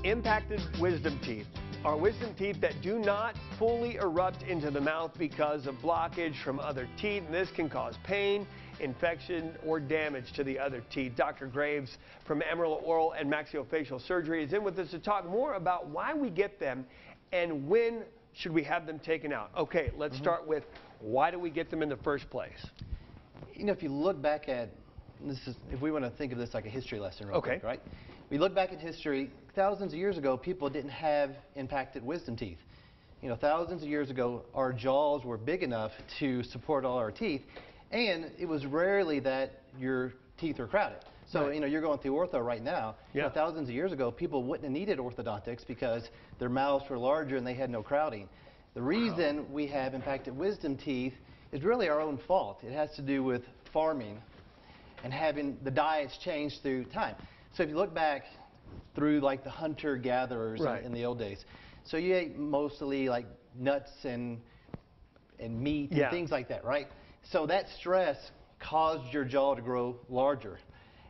Impacted wisdom teeth are wisdom teeth that do not fully erupt into the mouth because of blockage from other teeth, and this can cause pain, infection, or damage to the other teeth. Dr. Graves from Amarillo Oral and Maxillofacial Surgery is in with us to talk more about why we get them and when should we have them taken out. Okay, let's start with why do we get them in the first place? You know, if you look back at if we want to think of this like a history lesson real quick, right? We look back at history, thousands of years ago, people didn't have impacted wisdom teeth. You know, thousands of years ago, our jaws were big enough to support all our teeth, and it was rarely that your teeth were crowded. So, you know, you're going through ortho right now. You know, thousands of years ago, people wouldn't have needed orthodontics because their mouths were larger and they had no crowding. The reason we have impacted wisdom teeth is really our own fault. It has to do with farming and having the diets change through time. So if you look back through like the hunter-gatherers in the old days, so you ate mostly like nuts and meat and things like that, right? So that stress caused your jaw to grow larger.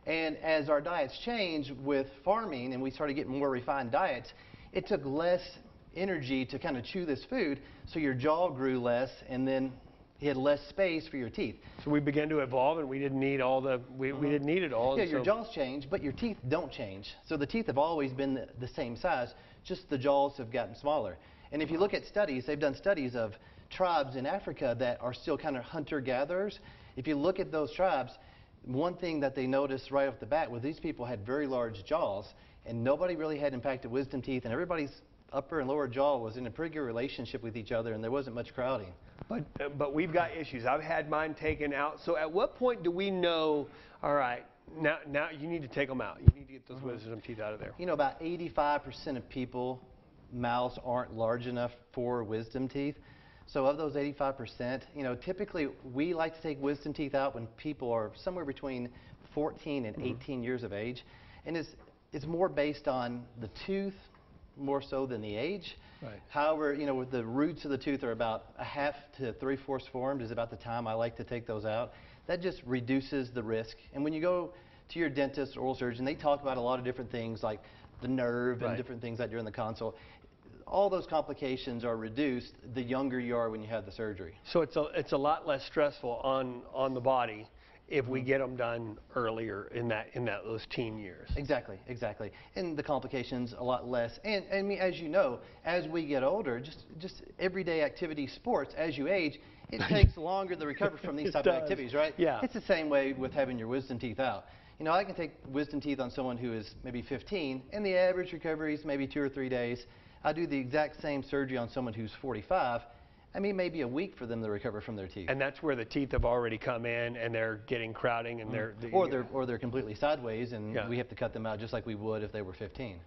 And as our diets changed with farming and we started getting more refined diets, it took less energy to kind of chew this food, so your jaw grew less and then you had less space for your teeth. So we began to evolve and we didn't need all the, we didn't need it all. Yeah, your jaws change, but your teeth don't change. So the teeth have always been the same size, just the jaws have gotten smaller. And if you look at studies, they've done studies of tribes in Africa that are still kind of hunter-gatherers. If you look at those tribes, one thing that they noticed right off the bat was these people had very large jaws, and nobody really had impacted wisdom teeth, and everybody's upper and lower jaw was in a pretty good relationship with each other, and there wasn't much crowding. But we've got issues. I've had mine taken out. So at what point do we know, all right, now you need to take them out. You need to get those wisdom teeth out of there. You know, about 85% of people, mouths aren't large enough for wisdom teeth. So of those 85%, you know, typically we like to take wisdom teeth out when people are somewhere between 14 and 18 years of age. And it's more based on the tooth more so than the age. However, you know, with the roots of the tooth are about a half to 3/4 formed is about the time I like to take those out. That just reduces the risk. And when you go to your dentist or oral surgeon, they talk about a lot of different things like the nerve and different things that during the consult. All those complications are reduced the younger you are when you have the surgery. So it's a lot less stressful on the body if we get them done earlier in those teen years. Exactly. And the complications a lot less. And I mean, as you know, as we get older, just everyday activity, sports, as you age, it takes longer to recover from these type of activities, right? Yeah. It's the same way with having your wisdom teeth out. You know, I can take wisdom teeth on someone who is maybe 15, and the average recovery is maybe 2 or 3 days. I do the exact same surgery on someone who's 45. I mean, maybe a week for them to recover from their teeth. And that's where the teeth have already come in and they're getting crowding and or they're completely sideways and we have to cut them out just like we would if they were 15.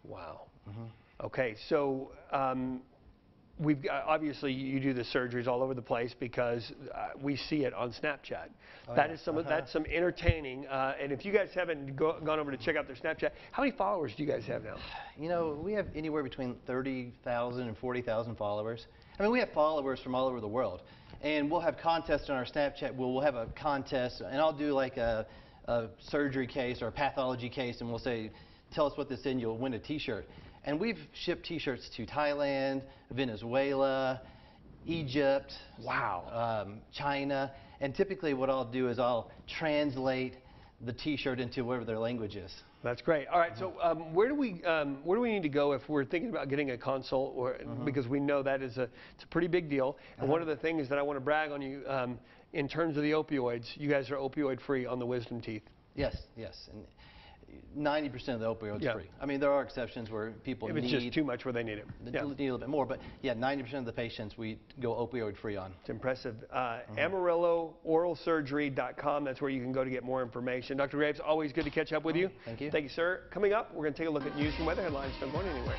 Wow. Okay, so we've got, obviously you do the surgeries all over the place because we see it on Snapchat. That's some entertaining. And if you guys haven't gone over to check out their Snapchat, how many followers do you guys have now? You know, we have anywhere between 30,000 and 40,000 followers. I mean, we have followers from all over the world, and we'll have contests on our Snapchat. We'll have a contest, and I'll do like a surgery case or a pathology case, and we'll say, tell us what this is, and you'll win a T-shirt. And we've shipped T-shirts to Thailand, Venezuela, Egypt, China, and typically what I'll do is I'll translate the T-shirt into whatever their language is. That's great. All right, so where do we need to go if we're thinking about getting a consult, or because we know that it's a pretty big deal. And one of the things that I want to brag on you in terms of the opioids, you guys are opioid free on the wisdom teeth. Yes, and 90% of the opioids free. I mean, there are exceptions where people if it's just too much where they need it. Need a little bit more, but yeah, 90% of the patients we go opioid free on. It's impressive. AmarilloOralSurgery.com. That's where you can go to get more information. Dr. Graves, always good to catch up with you. Thank you. Thank you, sir. Coming up, we're going to take a look at news and weather headlines. Don't go anywhere.